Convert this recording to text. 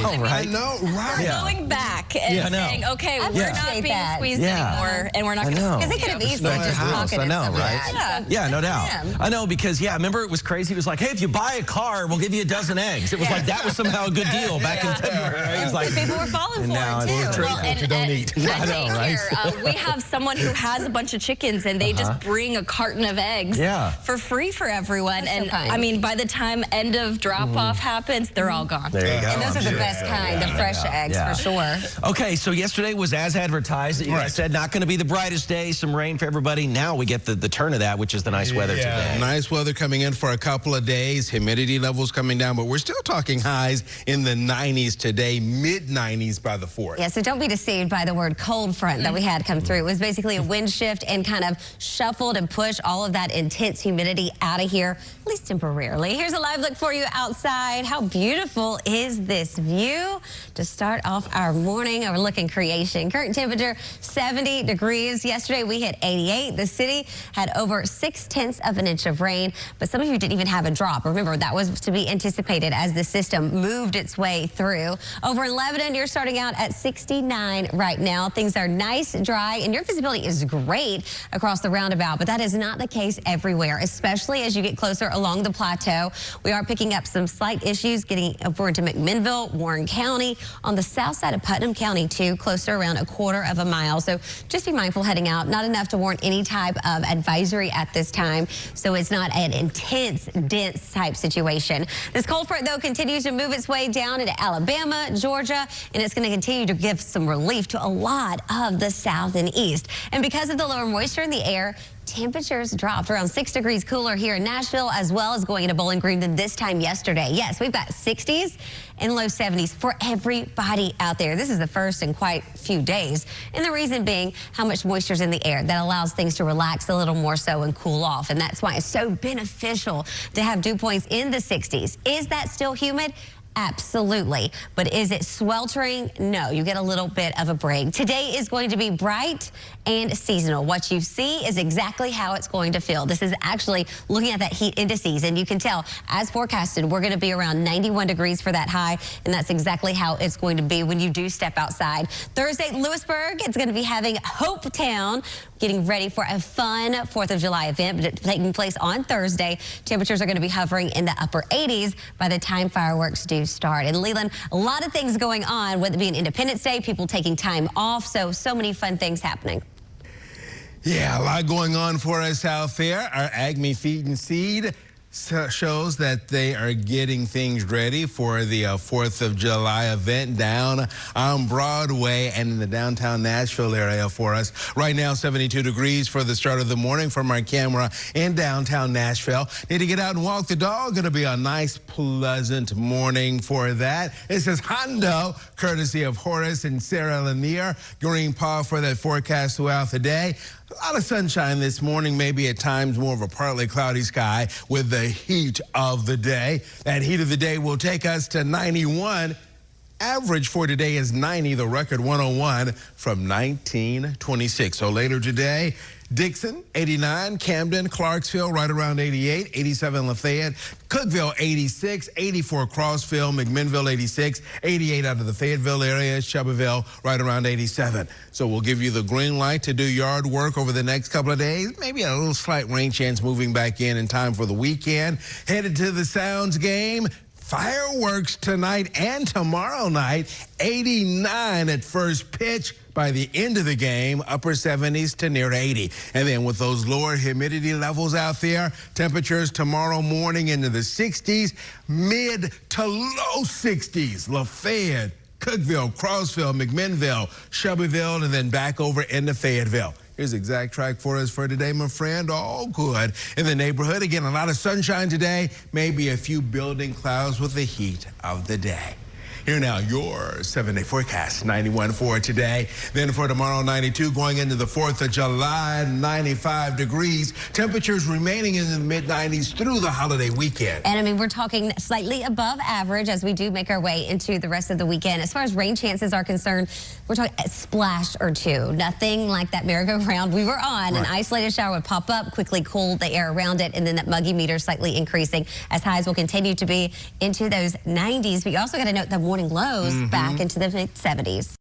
know, right? I know, right? We're going back and saying, okay, we're not being squeezed anymore, and we're not going to. Because they could have easily just pocketed I know, some of right? that. Yeah, no doubt. I know, because, remember it was crazy? It was like, hey, if you buy a car, we'll give you a dozen eggs. It was like, that was somehow a good deal back in February. Right? It was like, people were falling for it, too. Well, and you don't eat. I know, right? We have someone who has a bunch of chickens, and they just bring a carton of eggs for free for everyone. And I mean, by the time end of drop-off happens, they're all gone. There you go. And those are the best kind, the fresh eggs, for sure. Okay, so yesterday was as advertised. You guys said not going to be the brightest day, some rain for everybody. Now we get the turn of that, which is the nice weather today. Nice weather coming in for a couple of days. Humidity levels coming down, but we're still talking highs in the 90s today, mid-90s by the 4th. Yeah, so don't be deceived by the word cold front that we had come through. It was basically a wind shift and kind of shuffled and pushed all of that intense humidity out of here, at least temporarily. Here's a live look for you outside. How beautiful is this view? To start off our morning, overlooking creation. Current temperature 70 degrees. Yesterday we hit 88. The city had over 6/10 of an inch of rain, but some of you didn't even have a drop. Remember, that was to be anticipated as the system moved its way through. Over in Lebanon, you're starting out at 69 right now. Things are nice, dry, and your visibility is great across the roundabout, but that is not the case everywhere, especially as you get closer along the plateau. We are picking up some slight issues getting over into McMinnville, Warren County, on the south side of Putnam County too, closer around a quarter of a mile. So just be mindful heading out. Not enough to warrant any type of advisory at this time. So it's not an intense, dense type situation. This cold front though continues to move its way down into Alabama, Georgia, and it's going to continue to give some relief to a lot of the south and east. And because of the lower moisture in the air, temperatures dropped around 6 degrees cooler here in Nashville, as well as going into Bowling Green than this time yesterday. Yes, we've got 60s and low 70s for everybody out there. This is the first in quite a few days. And the reason being how much moisture is in the air that allows things to relax a little more so and cool off. And that's why it's so beneficial to have dew points in the 60s. Is that still humid? Absolutely. But is it sweltering? No, you get a little bit of a break. Today is going to be bright and seasonal. What you see is exactly how it's going to feel. This is actually looking at that heat indices, and you can tell, as forecasted, we're going to be around 91 degrees for that high, and that's exactly how it's going to be when you do step outside. Thursday, Lewisburg, it's going to be having Hope Town, getting ready for a fun 4th of July event taking place on Thursday. Temperatures are going to be hovering in the upper 80s by the time fireworks do start. And Leland, a lot of things going on, whether it be an Independence Day, people taking time off, so many fun things happening. Yeah, a lot going on for us out there. Our Acme Feed and Seed shows that they are getting things ready for the 4th of July event down on Broadway and in the downtown Nashville area for us. Right now, 72 degrees for the start of the morning from our camera in downtown Nashville. Need to get out and walk the dog. Going to be a nice, pleasant morning for that. This is Hondo, courtesy of Horace and Sarah Lanier. Green Paw for that forecast throughout the day. A lot of sunshine this morning, maybe at times more of a partly cloudy sky with the heat of the day. That heat of the day will take us to 91. Average for today is 90, the record 101 from 1926. So later today, Dixon, 89, Camden, Clarksville, right around 88, 87 Lafayette, Cookeville, 86, 84 Crossville, McMinnville, 86, 88 out of the Fayetteville area, Shelbyville, right around 87. So we'll give you the green light to do yard work over the next couple of days. Maybe a little slight rain chance moving back in time for the weekend. Headed to the Sounds game. Fireworks tonight and tomorrow night, 89 at first pitch. By the end of the game, upper 70s to near 80. And then with those lower humidity levels out there, temperatures tomorrow morning into the 60s, mid to low 60s. Lafayette, Cookeville, Crossville, McMinnville, Shelbyville, and then back over into Fayetteville. Here's the exact track for us for today, my friend. All good in the neighborhood. Again, a lot of sunshine today, maybe a few building clouds with the heat of the day. Here now, your 7-day forecast, 91 for today. Then for tomorrow, 92. Going into the 4th of July, 95 degrees. Temperatures remaining in the mid-90s through the holiday weekend. And I mean, we're talking slightly above average as we do make our way into the rest of the weekend. As far as rain chances are concerned, we're talking a splash or two. Nothing like that merry-go-round we were on. Right. An isolated shower would pop up, quickly cool the air around it, and then that muggy meter slightly increasing as highs will continue to be into those 90s. But you also got to note the morning lows back into the mid-70s.